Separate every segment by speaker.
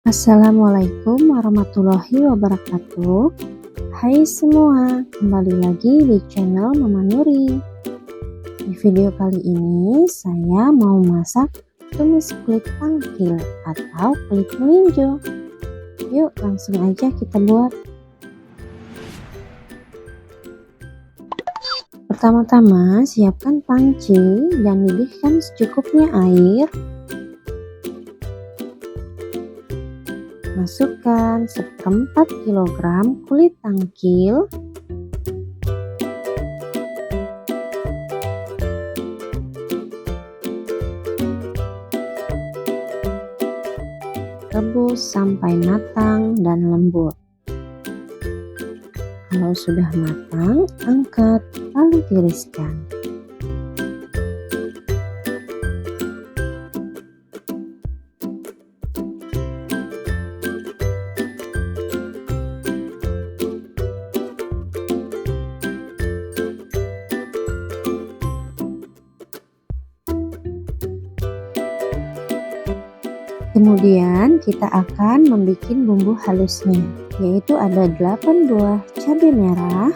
Speaker 1: Assalamualaikum warahmatullahi wabarakatuh. Hai semua, kembali lagi di channel Mama Nuri. Di video kali ini saya mau masak tumis kulit tangkil atau kulit melinjo. Yuk langsung aja kita buat. Pertama-tama siapkan panci dan mendidihkan secukupnya air. Masukkan 1/4 kg kulit tangkil, rebus sampai matang dan lembut. Kalau sudah matang, angkat lalu tiriskan. Kemudian kita akan membuat bumbu halusnya, yaitu ada 8 buah cabai merah,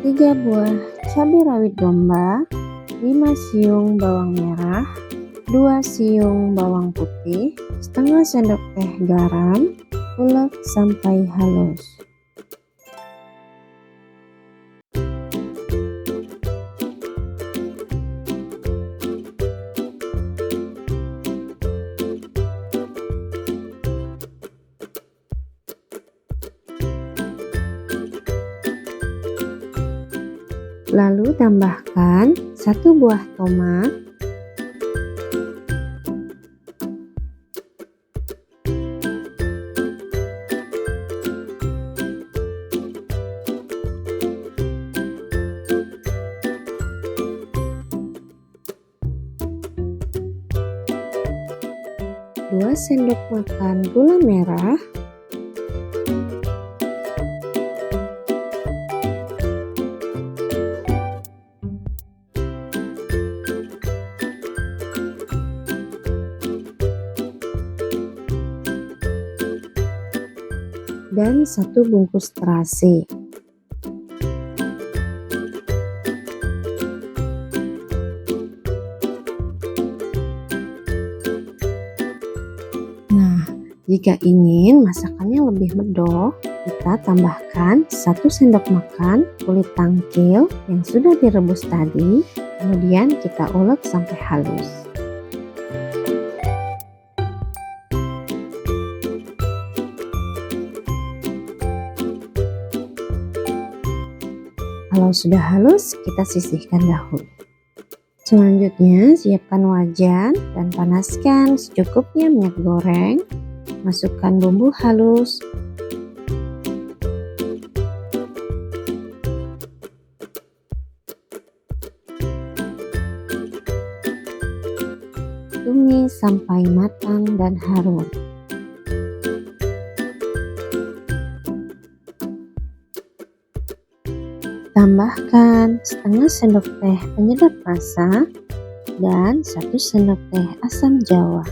Speaker 1: 3 buah cabai rawit domba, 5 siung bawang merah, 2 siung bawang putih, setengah sendok teh garam, ulek sampai halus. Lalu tambahkan 1 buah tomat, 2 sendok makan gula merah, dan 1 bungkus terasi. Nah, jika ingin masakannya lebih medok, kita tambahkan 1 sendok makan kulit tangkil yang sudah direbus tadi, kemudian kita ulek sampai halus. Kalau sudah halus, kita sisihkan dahulu. Selanjutnya, siapkan wajan dan panaskan secukupnya minyak goreng. Masukkan bumbu halus, tumis sampai matang dan harum. Tambahkan setengah sendok teh penyedap rasa dan 1 sendok teh asam jawa.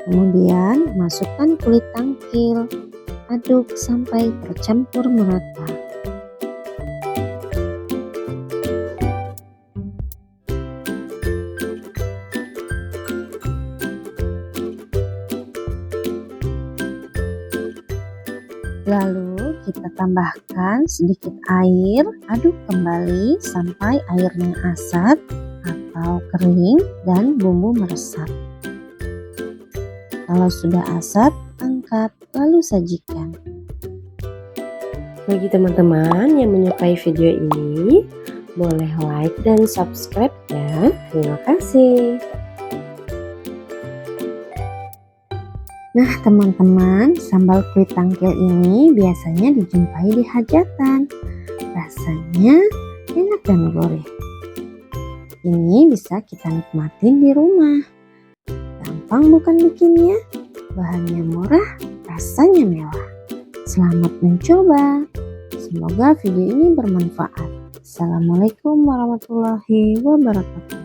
Speaker 1: Kemudian masukkan kulit tangkil, aduk sampai tercampur merata. Lalu kita tambahkan sedikit air, aduk kembali sampai airnya asat atau kering dan bumbu meresap. Kalau sudah asat, angkat lalu sajikan.
Speaker 2: Bagi teman-teman yang menyukai video ini, boleh like dan subscribe ya. Terima kasih.
Speaker 1: Nah teman-teman, sambal kulit tangkil ini biasanya dijumpai di hajatan. Rasanya enak dan gurih. Ini bisa kita nikmatin di rumah. Gampang bukan bikinnya? Bahannya murah, rasanya mewah. Selamat mencoba. Semoga video ini bermanfaat. Assalamualaikum warahmatullahi wabarakatuh.